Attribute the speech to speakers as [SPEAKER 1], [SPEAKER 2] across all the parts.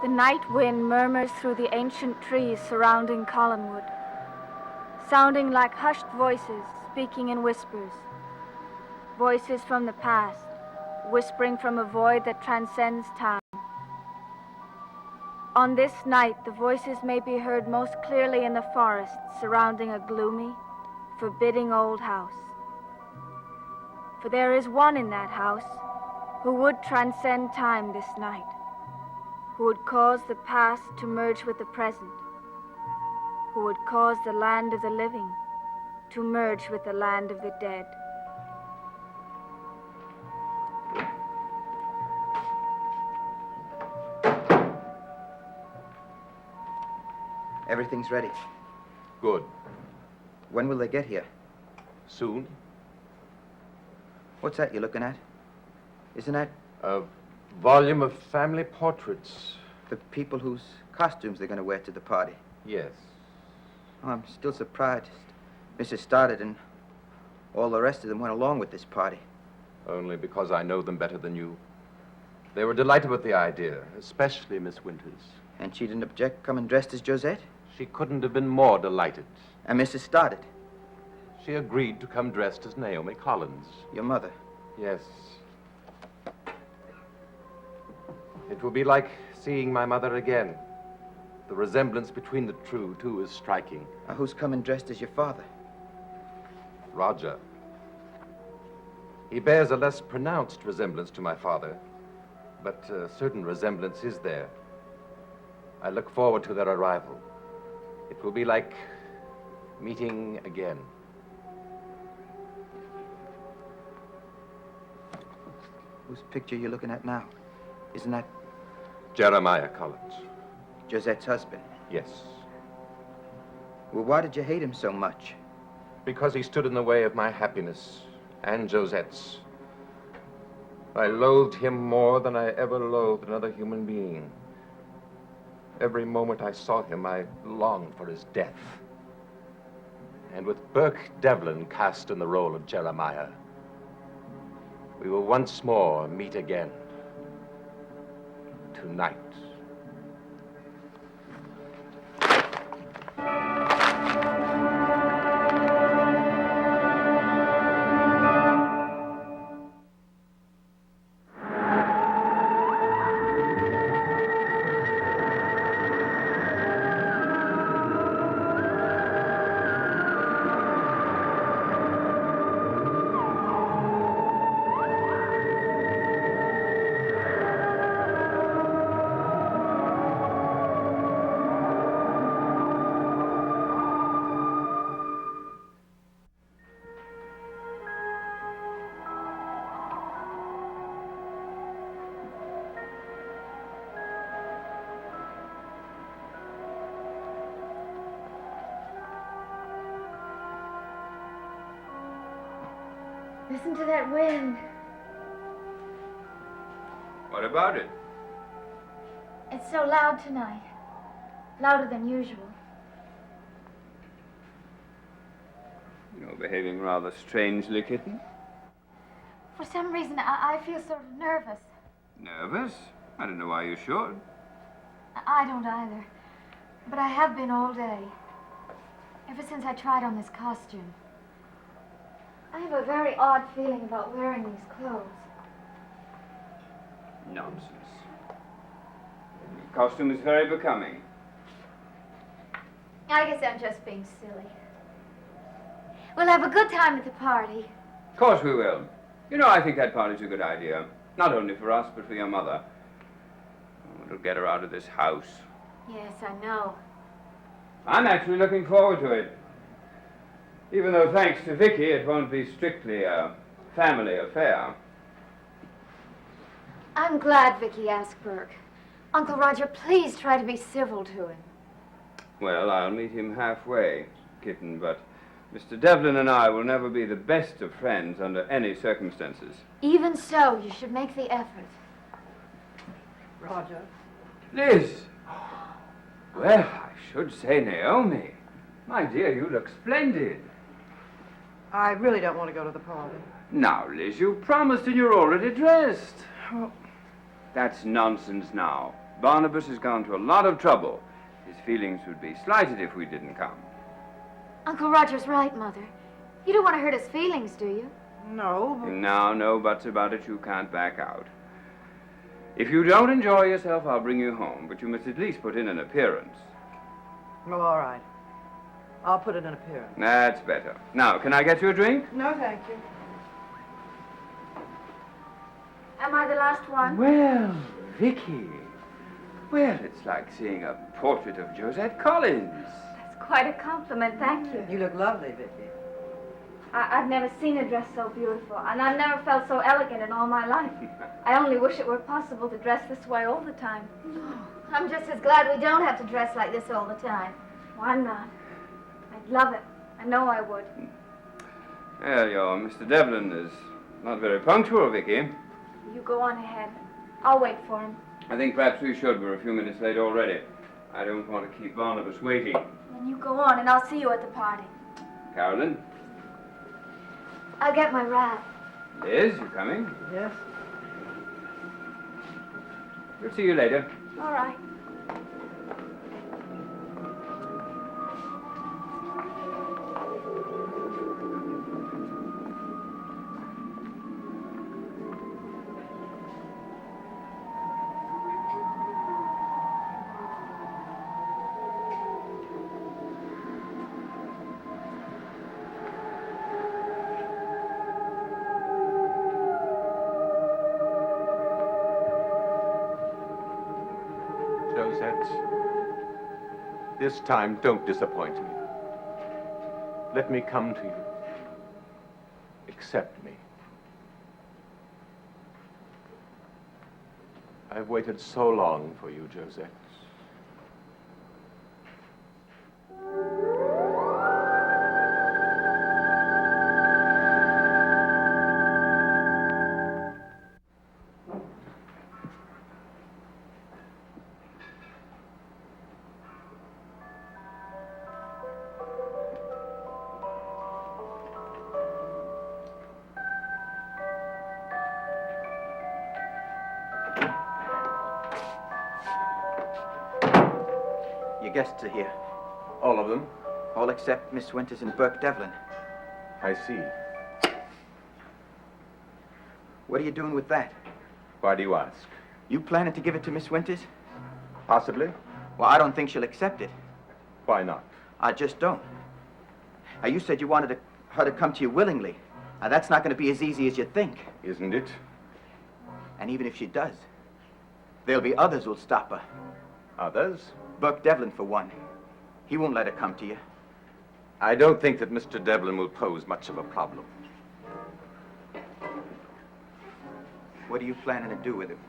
[SPEAKER 1] The night wind murmurs through the ancient trees surrounding Collinwood, sounding like hushed voices speaking in whispers. Voices from the past, whispering from a void that transcends time. On this night, the voices may be heard most clearly in the forest surrounding a gloomy, forbidding old house. For there is one in that house who would transcend time this night, who would cause the past to merge with the present, who would cause the land of the living to merge with the land of the dead.
[SPEAKER 2] Everything's ready.
[SPEAKER 3] Good.
[SPEAKER 2] When will they get here?
[SPEAKER 3] Soon.
[SPEAKER 2] What's that you're looking at? Isn't that
[SPEAKER 3] A volume of family portraits.
[SPEAKER 2] the people whose costumes they're going to wear to the party?
[SPEAKER 3] Yes.
[SPEAKER 2] Oh, I'm still surprised. Mrs. Stoddard and all the rest of them went along with this party.
[SPEAKER 3] Only because I know them better than you. They were delighted with the idea, especially Miss Winters.
[SPEAKER 2] And she didn't object coming dressed as Josette?
[SPEAKER 3] She couldn't have been more delighted.
[SPEAKER 2] And Mrs. Stoddard,
[SPEAKER 3] She agreed to come dressed as Naomi Collins.
[SPEAKER 2] your mother.
[SPEAKER 3] Yes. It will be like seeing my mother again. The resemblance between the two is striking.
[SPEAKER 2] Who's coming dressed as your father?
[SPEAKER 3] Roger. He bears a less pronounced resemblance to my father, but a certain resemblance is there. I look forward to their arrival. It will be like meeting again.
[SPEAKER 2] Whose picture you looking at now? Isn't that
[SPEAKER 3] Jeremiah Collins.
[SPEAKER 2] Josette's husband?
[SPEAKER 3] Yes.
[SPEAKER 2] Well, why did you hate him so much?
[SPEAKER 3] Because he stood in the way of my happiness and Josette's. I loathed him more than I ever loathed another human being. Every moment I saw him, I longed for his death. And with Burke Devlin cast in the role of Jeremiah, we will once more meet again. Tonight.
[SPEAKER 1] Listen to that wind.
[SPEAKER 4] What about it?
[SPEAKER 1] It's so loud tonight. Louder than usual.
[SPEAKER 4] You're behaving rather strangely, kitten.
[SPEAKER 1] For some reason, I feel sort of nervous.
[SPEAKER 4] Nervous? I don't know why you should.
[SPEAKER 1] I don't either. But I have been all day. Ever since I tried on this costume. I have a very odd feeling about wearing these clothes.
[SPEAKER 4] Nonsense. The costume is very becoming.
[SPEAKER 1] I guess I'm just being silly. We'll have a good time at the party.
[SPEAKER 4] Of course we will. You know, I think that party's a good idea. Not only for us, but for your mother. Oh, it'll get her out of this house.
[SPEAKER 1] Yes, I know.
[SPEAKER 4] I'm actually looking forward to it. Even though, thanks to Vicky, it won't be strictly a family affair.
[SPEAKER 1] I'm glad Vicky asked Burke. Uncle Roger, please try to be civil to him.
[SPEAKER 4] Well, I'll meet him halfway, kitten, but Mr. Devlin and I will never be the best of friends under any circumstances.
[SPEAKER 1] Even so, you should make the effort.
[SPEAKER 4] Roger. Liz! Well, I should say Naomi. My dear, you look splendid.
[SPEAKER 5] I really don't want to go to the party.
[SPEAKER 4] Now, Liz, you promised and you're already dressed. Well, that's nonsense now. Barnabas has gone to a lot of trouble. His feelings would be slighted if we didn't come.
[SPEAKER 1] Uncle Roger's right, Mother. You don't want to hurt his feelings, do you?
[SPEAKER 5] No, but...
[SPEAKER 4] Now, no buts about it. You can't back out. If you don't enjoy yourself, I'll bring you home, but you must at least put in an appearance.
[SPEAKER 5] Well, all right. I'll put in an appearance.
[SPEAKER 4] That's better. Now, can I get you a drink?
[SPEAKER 5] No, thank you.
[SPEAKER 1] Am I the last one?
[SPEAKER 4] Well, Vicky. Well, it's like seeing a portrait of Josette Collins.
[SPEAKER 1] That's quite a compliment, thank you.
[SPEAKER 5] You look lovely, Vicky.
[SPEAKER 1] I've never seen a dress so beautiful, and I've never felt so elegant in all my life. I only wish it were possible to dress this way all the time.
[SPEAKER 6] I'm just as glad we don't have to dress like this all the time.
[SPEAKER 1] Why not? I'd love it. I know I would.
[SPEAKER 4] Well, your Mr. Devlin is not very punctual, Vicky.
[SPEAKER 1] You go on ahead. I'll wait for him.
[SPEAKER 4] I think perhaps we should. We're a few minutes late already. I don't want to keep Barnabas waiting.
[SPEAKER 1] Then you go on, and I'll see you at the party.
[SPEAKER 4] Carolyn?
[SPEAKER 6] I'll get my wrap.
[SPEAKER 4] Liz, you coming?
[SPEAKER 5] Yes?
[SPEAKER 4] We'll see you later.
[SPEAKER 1] All right.
[SPEAKER 3] Josette, this time don't disappoint me. Let me come to you. Accept me. I've waited so long for you, Josette.
[SPEAKER 2] Your guests are here.
[SPEAKER 3] All of them?
[SPEAKER 2] All except Miss Winters and Burke Devlin.
[SPEAKER 3] I see.
[SPEAKER 2] What are you doing with that?
[SPEAKER 3] Why do you ask?
[SPEAKER 2] You planning to give it to Miss Winters?
[SPEAKER 3] Possibly.
[SPEAKER 2] Well, I don't think she'll accept it.
[SPEAKER 3] Why not?
[SPEAKER 2] I just don't. Now, you said you wanted her to come to you willingly. Now, that's not going to be as easy as you think.
[SPEAKER 3] Isn't it?
[SPEAKER 2] And even if she does, there'll be others who'll stop her.
[SPEAKER 3] Others?
[SPEAKER 2] Burke Devlin, for one. He won't let her come to you.
[SPEAKER 3] I don't think that Mr. Devlin will pose much of a problem.
[SPEAKER 2] What are you planning to do with him?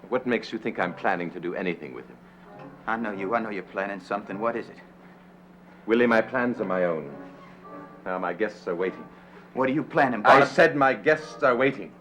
[SPEAKER 3] What makes you think I'm planning to do anything with him?
[SPEAKER 2] I know you. I know you're planning something. What is it?
[SPEAKER 3] Willie, my plans are my own. Now, my guests are waiting.
[SPEAKER 2] What are you planning,
[SPEAKER 3] I
[SPEAKER 2] Barnabas?
[SPEAKER 3] said my guests are waiting.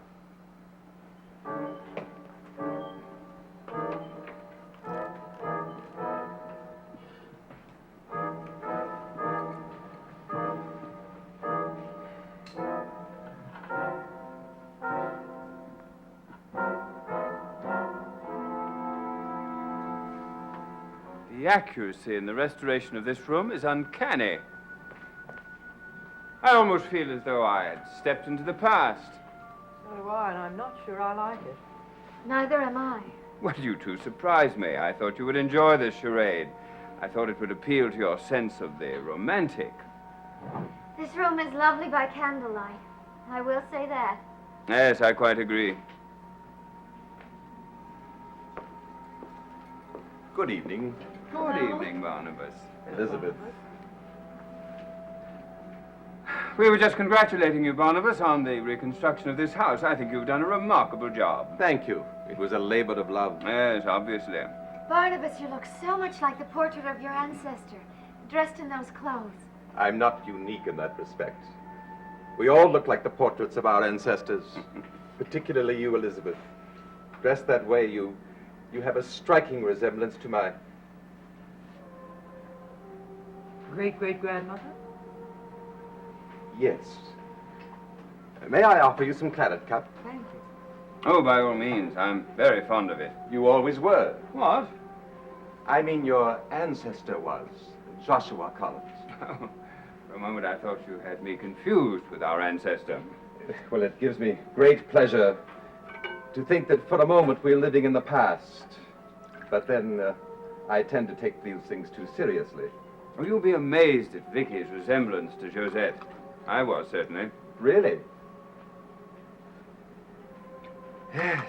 [SPEAKER 4] The accuracy in the restoration of this room is uncanny. I almost feel as though I had stepped into the past.
[SPEAKER 5] So do I, and I'm not sure I like it.
[SPEAKER 6] Neither am I.
[SPEAKER 4] Well, you two surprised me. I thought you would enjoy this charade. I thought it would appeal to your sense of the romantic.
[SPEAKER 6] This room is lovely by candlelight. I will say that.
[SPEAKER 4] Yes, I quite agree.
[SPEAKER 3] Good evening,
[SPEAKER 4] Good evening, Barnabas.
[SPEAKER 3] Elizabeth.
[SPEAKER 4] We were just congratulating you, Barnabas, on the reconstruction of this house. I think you've done a remarkable job.
[SPEAKER 3] Thank you. It was a labor of love.
[SPEAKER 4] Yes, obviously.
[SPEAKER 6] Barnabas, you look so much like the portrait of your ancestor, dressed in those clothes.
[SPEAKER 3] I'm not unique in that respect. We all look like the portraits of our ancestors, particularly you, Elizabeth. Dressed that way, you have a striking resemblance to my...
[SPEAKER 5] Great-great-grandmother?
[SPEAKER 3] Yes. May I offer you some claret cup?
[SPEAKER 5] Thank you.
[SPEAKER 4] Oh, by all means. I'm very fond of it.
[SPEAKER 3] You always were.
[SPEAKER 4] What?
[SPEAKER 3] I mean, your ancestor was, Joshua Collins.
[SPEAKER 4] For a moment, I thought you had me confused with our ancestor.
[SPEAKER 3] Well, it gives me great pleasure to think that for a moment we're living in the past. But then I tend to take these things too seriously.
[SPEAKER 4] Oh, you'll be amazed at Vicky's resemblance to Josette. I was, certainly.
[SPEAKER 3] Really?
[SPEAKER 4] Yes.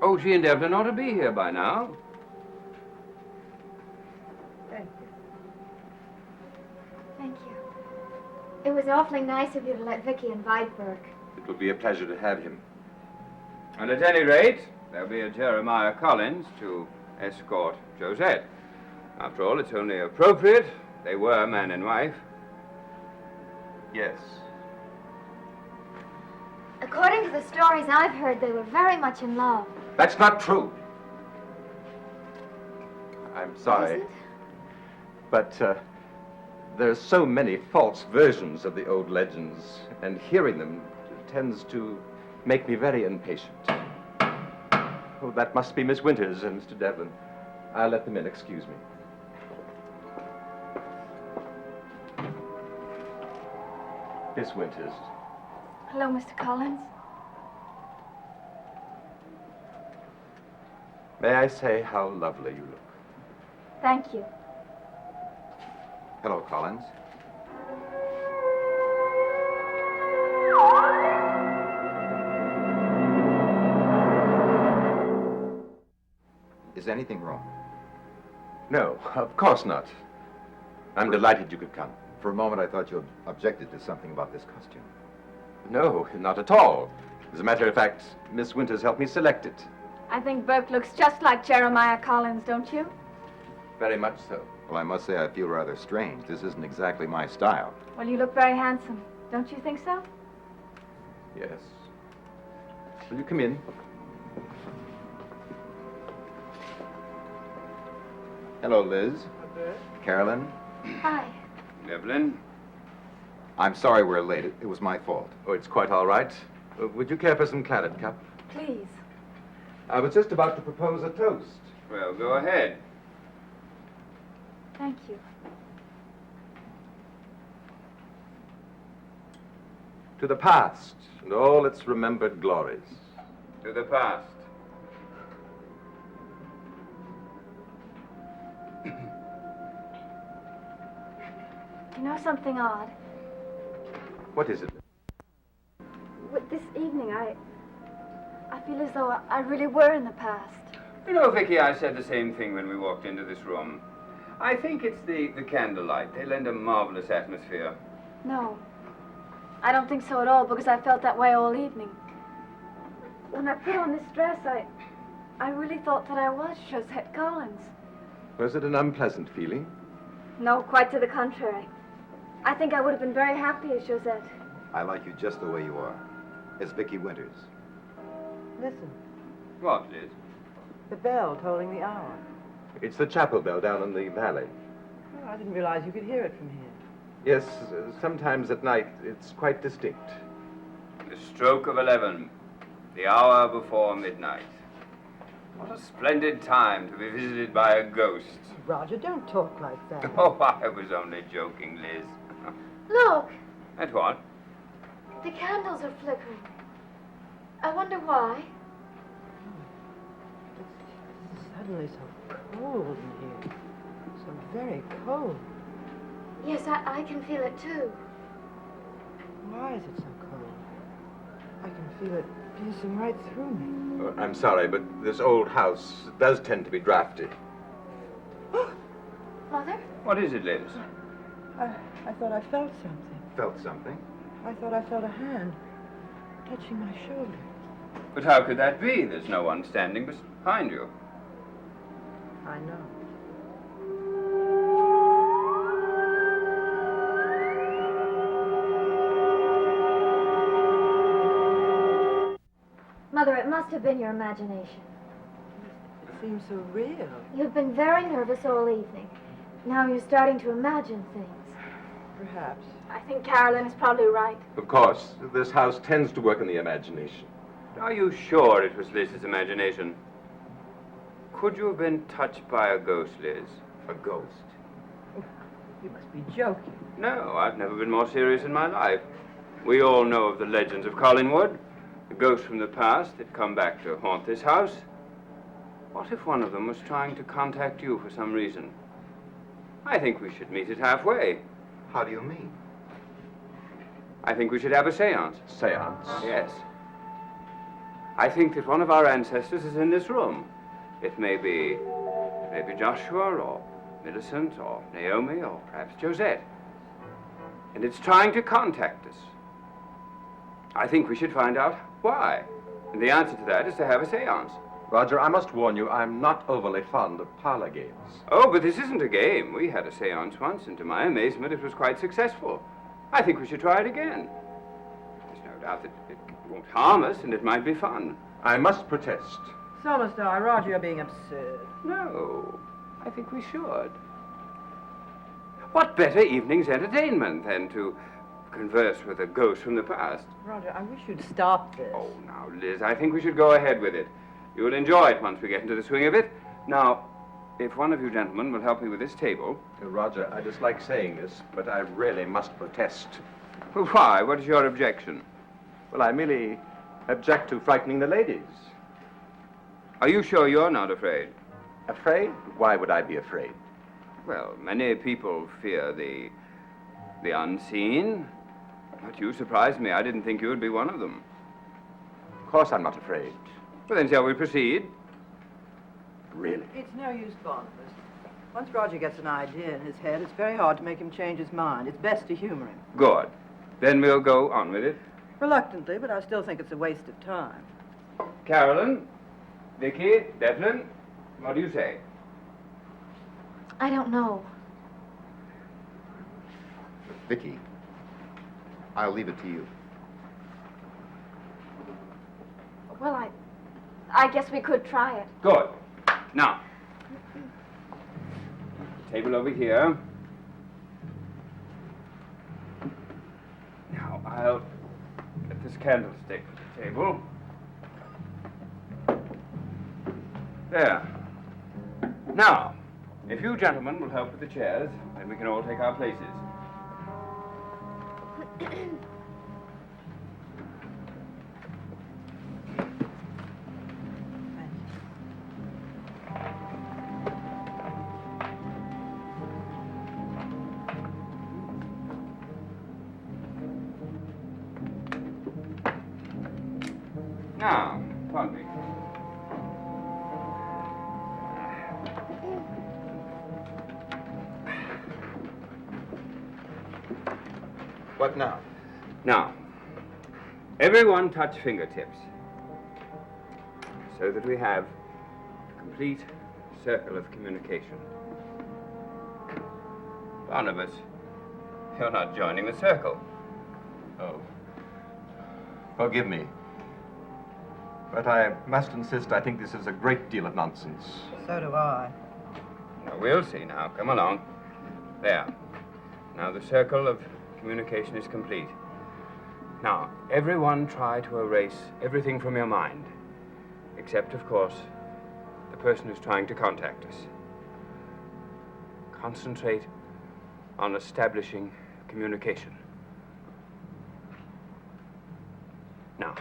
[SPEAKER 4] Oh, she and Devlin ought to be here by now.
[SPEAKER 5] Thank you.
[SPEAKER 6] Thank you. It was awfully nice of you to let Vicky invite Burke.
[SPEAKER 3] It will be a pleasure to have him.
[SPEAKER 4] And at any rate, there'll be a Jeremiah Collins to escort Josette. After all, it's only appropriate. They were man and wife.
[SPEAKER 3] Yes.
[SPEAKER 6] According to the stories I've heard, they were very much in love.
[SPEAKER 3] That's not true. I'm sorry.
[SPEAKER 6] Is it?
[SPEAKER 3] But there's so many false versions of the old legends, and hearing them tends to make me very impatient. Oh, that must be Miss Winters and Mr. Devlin. I'll let them in. Excuse me. Miss Winters.
[SPEAKER 1] Hello, Mr. Collins.
[SPEAKER 3] May I say how lovely you look?
[SPEAKER 1] Thank you.
[SPEAKER 2] Hello, Collins. Is anything wrong?
[SPEAKER 3] No, of course not. I'm delighted you could come.
[SPEAKER 2] For a moment, I thought you objected to something about this costume.
[SPEAKER 3] No, not at all. As a matter of fact, Miss Winters helped me select it.
[SPEAKER 1] I think Burke looks just like Jeremiah Collins, don't you?
[SPEAKER 3] Very much so.
[SPEAKER 2] Well, I must say I feel rather strange. This isn't exactly my style.
[SPEAKER 1] Well, you look very handsome. Don't you think so?
[SPEAKER 3] Yes. Will you come in?
[SPEAKER 2] Hello, Liz. Carolyn.
[SPEAKER 1] Hi.
[SPEAKER 4] Devlin?
[SPEAKER 2] I'm sorry we're late. It was my fault.
[SPEAKER 3] Oh, it's quite all right. Would you care for some claret cup?
[SPEAKER 1] Please.
[SPEAKER 3] I was just about to propose a toast.
[SPEAKER 4] Well, go ahead.
[SPEAKER 1] Thank you.
[SPEAKER 3] To the past and all its remembered glories.
[SPEAKER 4] To the past.
[SPEAKER 1] You know something odd?
[SPEAKER 3] What is it?
[SPEAKER 1] With this evening, I feel as though I really were in the past.
[SPEAKER 4] You know, Vicky, I said the same thing when we walked into this room. I think it's the candlelight. They lend a marvelous atmosphere.
[SPEAKER 1] No. I don't think so at all, because I felt that way all evening. When I put on this dress, I really thought that I was Josette Collins.
[SPEAKER 3] Was it an unpleasant feeling?
[SPEAKER 1] No, quite to the contrary. I think I would have been very happy as Josette.
[SPEAKER 2] I like you just the way you are. As Vicky Winters.
[SPEAKER 5] Listen,
[SPEAKER 4] What, Liz?
[SPEAKER 5] the bell tolling the hour.
[SPEAKER 3] It's the chapel bell down in the valley.
[SPEAKER 5] Oh, I didn't realize you could hear it from here.
[SPEAKER 3] Yes, sometimes at night it's quite distinct.
[SPEAKER 4] The stroke of 11. The hour before midnight. What a splendid time to be visited by a ghost.
[SPEAKER 5] Roger, don't talk like that.
[SPEAKER 4] Oh, I was only joking, Liz.
[SPEAKER 6] Look,
[SPEAKER 4] At what?
[SPEAKER 6] the candles are flickering. I wonder why.
[SPEAKER 5] It's suddenly so cold in here. So very cold.
[SPEAKER 6] Yes, I can feel it too.
[SPEAKER 5] Why is it so cold? I can feel it piercing right through me.
[SPEAKER 3] Oh, I'm sorry, but this old house does tend to be drafty.
[SPEAKER 6] Mother?
[SPEAKER 4] What is it, Liz?
[SPEAKER 5] I thought I felt something.
[SPEAKER 3] Felt something?
[SPEAKER 5] I thought I felt a hand touching my shoulder.
[SPEAKER 4] But how could that be? There's no one standing behind you.
[SPEAKER 5] I know.
[SPEAKER 6] Mother, it must have been your imagination.
[SPEAKER 5] It seems so real.
[SPEAKER 6] You've been very nervous all evening. Now you're starting to imagine things.
[SPEAKER 5] Perhaps.
[SPEAKER 1] I think Carolyn is probably right.
[SPEAKER 3] Of course, this house tends to work in the imagination.
[SPEAKER 4] Are you sure it was Liz's imagination? Could you have been touched by a ghost, Liz?
[SPEAKER 3] A ghost.
[SPEAKER 5] You must be joking.
[SPEAKER 4] No, I've never been more serious in my life. We all know of the legends of Collinwood, the ghosts from the past that come back to haunt this house. What if one of them was trying to contact you for some reason? I think we should meet it halfway.
[SPEAKER 2] How do you mean?
[SPEAKER 4] I think we should have a seance.
[SPEAKER 3] Seance?
[SPEAKER 4] Yes. I think that one of our ancestors is in this room. It may be Joshua, or Millicent, or Naomi, or perhaps Josette. And it's trying to contact us. I think we should find out why. And the answer to that is to have a seance.
[SPEAKER 3] Roger, I must warn you, I'm not overly fond of parlor games.
[SPEAKER 4] Oh, but this isn't a game. We had a seance once, and to my amazement, it was quite successful. I think we should try it again. There's no doubt that it won't harm us, and it might be fun.
[SPEAKER 3] I must protest.
[SPEAKER 5] So must I. Roger, you're being absurd.
[SPEAKER 4] No, I think we should. What better evening's entertainment than to converse with a ghost from the past?
[SPEAKER 5] Roger, I wish you'd stop this.
[SPEAKER 4] Oh, now, Liz, I think we should go ahead with it. You'll enjoy it once we get into the swing of it. Now, if one of you gentlemen will help me with this table.
[SPEAKER 3] Roger, I dislike saying this, but I really must protest.
[SPEAKER 4] Well, why? What is your objection?
[SPEAKER 3] Well, I merely object to frightening the ladies.
[SPEAKER 4] Are you sure you're not afraid?
[SPEAKER 3] Afraid? Why would I be afraid?
[SPEAKER 4] Well, many people fear the unseen. But you surprised me. I didn't think you would be one of them.
[SPEAKER 3] Of course I'm not afraid.
[SPEAKER 4] Well, then shall we proceed?
[SPEAKER 3] Really?
[SPEAKER 5] It's no use, Barnabas. Once Roger gets an idea in his head, it's very hard to make him change his mind. It's best to humor him.
[SPEAKER 4] Good. Then we'll go on with it.
[SPEAKER 5] Reluctantly, but I still think it's a waste of time.
[SPEAKER 4] Carolyn, Vicky, Devlin, what do you say?
[SPEAKER 6] I don't know.
[SPEAKER 7] Vicky, I'll leave it to you.
[SPEAKER 1] Well, I guess we could try it.
[SPEAKER 4] Good. Now, table over here. Now, I'll get this candlestick for the table. There. Now, if you gentlemen will help with the chairs, then we can all take our places. Now, pardon me.
[SPEAKER 2] What now?
[SPEAKER 4] Now, everyone touch fingertips so that we have a complete circle of communication. Barnabas, you're not joining the circle.
[SPEAKER 3] Oh. Forgive me. But I must insist, I think this is a great deal of nonsense.
[SPEAKER 5] So do I.
[SPEAKER 4] Well, we'll see now. Come along. There. Now the circle of communication is complete. Now, everyone try to erase everything from your mind, except, of course, the person who's trying to contact us. Concentrate on establishing communication. Now,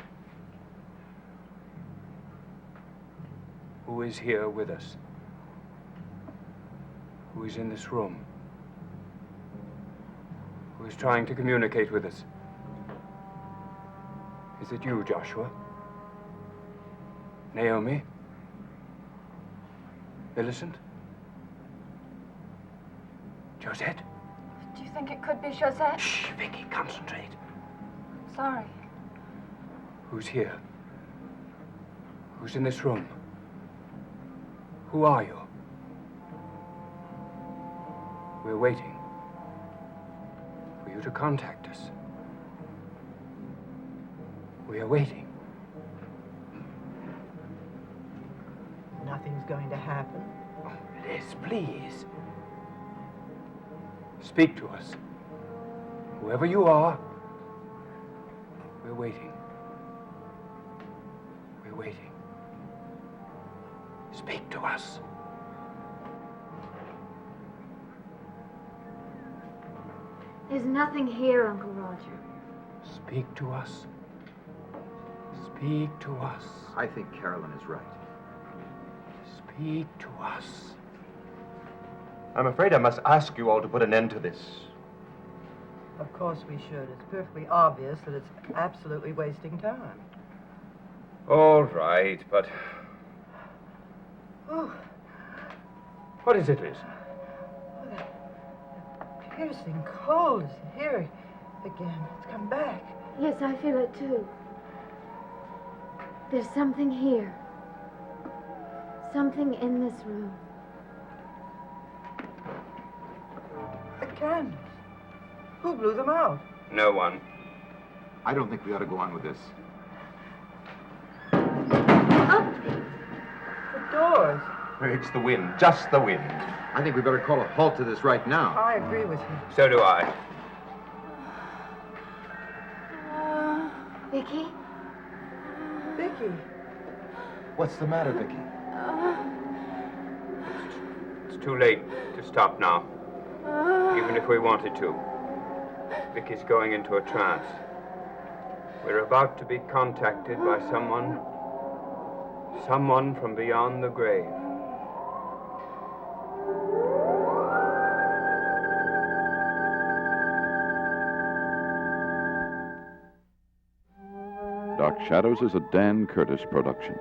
[SPEAKER 4] who is here with us? Who is in this room? Who is trying to communicate with us? Is it you, Joshua? Naomi? Millicent? Josette?
[SPEAKER 1] Do you think it could be Josette?
[SPEAKER 4] Shh, Vicky, concentrate.
[SPEAKER 1] Sorry.
[SPEAKER 4] Who's here? Who's in this room? Who are you? We're waiting for you to contact us. We are waiting.
[SPEAKER 5] Nothing's going to happen.
[SPEAKER 4] Oh, Liz, please. Speak to us. Whoever you are, we're waiting. We're waiting. Speak to us.
[SPEAKER 6] There's nothing here, Uncle Roger.
[SPEAKER 4] Speak to us. Speak to us.
[SPEAKER 7] I think Carolyn is right.
[SPEAKER 4] Speak to us.
[SPEAKER 3] I'm afraid I must ask you all to put an end to this.
[SPEAKER 5] Of course we should. It's perfectly obvious that it's absolutely wasting time.
[SPEAKER 4] All right, but
[SPEAKER 5] Oh,
[SPEAKER 4] what is it, Liz?
[SPEAKER 5] that piercing cold is here again. It's come back.
[SPEAKER 6] Yes, I feel it too. There's something here. Something in this room.
[SPEAKER 5] The candles. Who blew them out?
[SPEAKER 4] No one.
[SPEAKER 7] I don't think we ought to go on with this.
[SPEAKER 5] The doors.
[SPEAKER 3] It's the wind, just the wind.
[SPEAKER 7] I think we better call a halt to this right now.
[SPEAKER 5] I agree with you.
[SPEAKER 4] So do I.
[SPEAKER 6] Vicky?
[SPEAKER 5] Vicky.
[SPEAKER 7] What's the matter, Vicky?
[SPEAKER 4] It's too late to stop now. Even if we wanted to. Vicky's going into a trance. We're about to be contacted by someone from beyond the grave.
[SPEAKER 8] Dark Shadows is a Dan Curtis production.